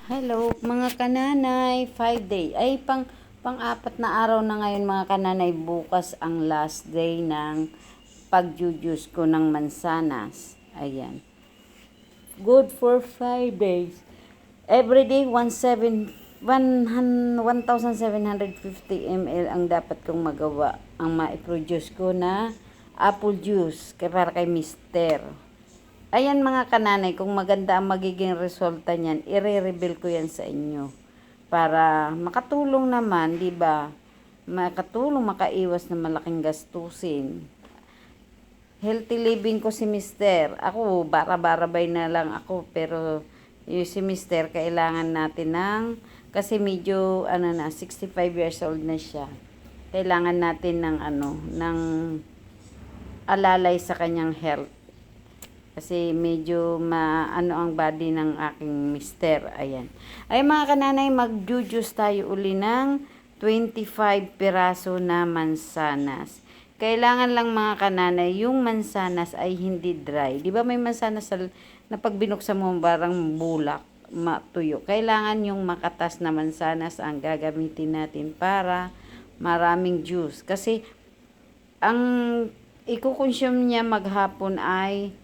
Hello mga kananay, 5 day. Ay pang-apat na araw na ngayon mga kananay. Bukas ang last day ng pag-juice ko ng mansanas. Ayan. Good for 5 days. Every day 1,750 ml ang dapat kong magawa. Ang ma-produce ko na apple juice para kay Mister. Ayan mga kananay, kung maganda ang magiging resulta niyan, i-reveal ko yan sa inyo. Para makatulong naman, di ba? Makatulong, makaiwas na malaking gastusin. Healthy living ko si Mister. Ako, bara-barabay na lang ako, pero yung si Mister, kailangan natin kasi medyo, 65 years old na siya. Kailangan natin ng alalay sa kanyang health. Kasi medyo ang body ng aking Mister. Ayan. Ay mga kananay, mag-juice tayo uli ng 25 piraso na mansanas. Kailangan lang mga kananay, yung mansanas ay hindi dry. Di ba may mansanas na pag binuksan mo parang bulak, matuyo. Kailangan yung makatas na mansanas ang gagamitin natin para maraming juice. Kasi ang ikukonsume niya maghapon ay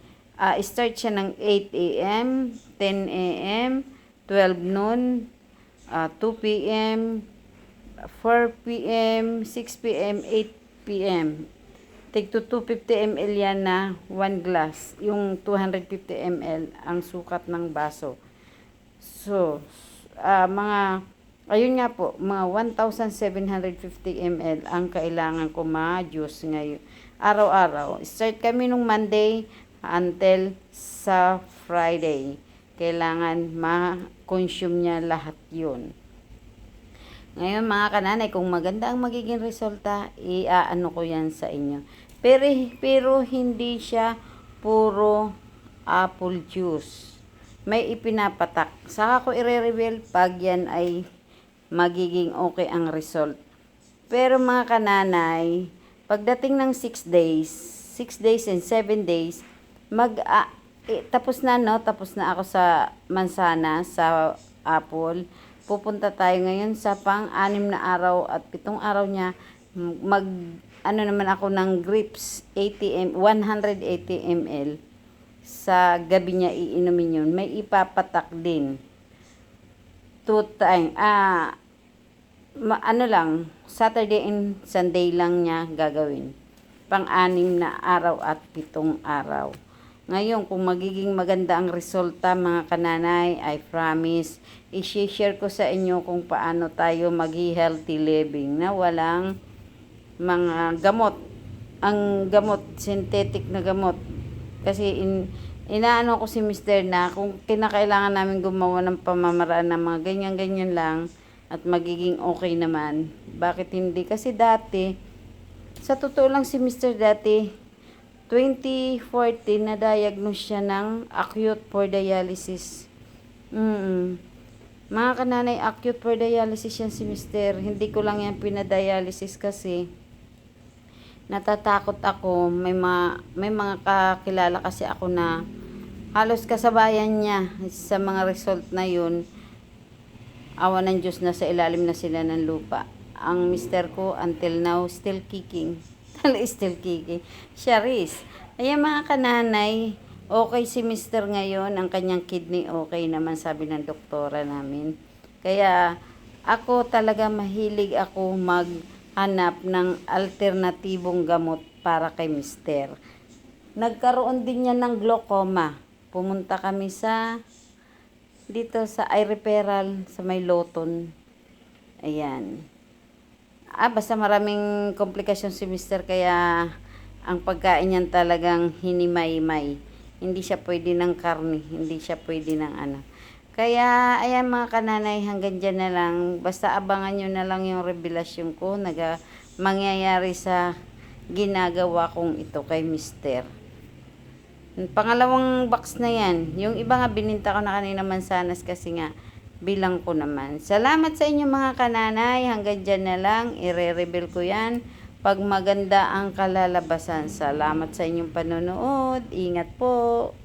start siya ng 8 a.m., 10 a.m., 12 noon, 2 p.m., 4 p.m., 6 p.m., 8 p.m. Take to 250 ml yan na 1 glass. Yung 250 ml ang sukat ng baso. So, ayun nga po, mga 1,750 ml ang kailangan ko ma-juice ngayon. Araw-araw. Start kami nung Monday until sa Friday. Kailangan ma-consume niya lahat yun. Ngayon mga kananay, kung maganda ang magiging resulta, iaano ko yan sa inyo. Pero hindi siya puro apple juice. May ipinapatak. Saka ko i-reveal pag yan ay magiging okay ang result. Pero mga kananay, pagdating ng 6 days and 7 days, tapos na ako sa mansana, sa apple. Pupunta tayo ngayon sa pang-6 na araw at 7 araw niya, naman ako ng grapes, 180 ml. Sa gabi niya iinumin yun. May ipapatak din. 2 time, Saturday and Sunday lang niya gagawin. Pang-6 na araw at 7 araw. Ngayon, kung magiging maganda ang resulta mga kananay, I promise, i-share ko sa inyo kung paano tayo mag-healthy living na walang mga gamot. Ang gamot, synthetic na gamot. Kasi inaano ko si Mister na kung kinakailangan namin gumawa ng pamamaraan ng mga ganyan-ganyan lang at magiging okay naman. Bakit hindi? Kasi dati, sa totoo lang si Mister dati, 2014 na-diagnose siya ng acute for dialysis. Mga kananay, acute for dialysis yan si Mister. Hindi ko lang yan pinadialysis kasi natatakot ako. May mga kakilala kasi ako na halos kasabayan niya sa mga result na yun. Awa ng Diyos, na sa ilalim na sila ng lupa. Ang Mister ko until now still kicking. Still kicking. Charis. Ayan mga kananay, okay si Mister ngayon. Ang kanyang kidney okay naman, sabi ng doktora namin. Kaya ako talaga mahilig ako maghanap ng alternatibong gamot para kay Mister. Nagkaroon din niya ng glaucoma. Pumunta kami dito sa eye referral sa may Loton. Ayan. Basta maraming komplikasyon si Mister, kaya ang pagkain niyan talagang hinimay-may. Hindi siya pwede ng karne, hindi siya pwede ng Kaya, ayan mga kananay, hanggang dyan na lang. Basta abangan nyo na lang yung revelasyon ko mangyayari sa ginagawa kong ito kay Mister. Pangalawang box na yan. Yung iba nga bininta ko na kanina mansanas kasi nga bilang ko naman. Salamat sa inyo mga kananay. Hanggang dyan na lang. I-reveal ko yan pag maganda ang kalalabasan. Salamat sa inyong panonood. Ingat po.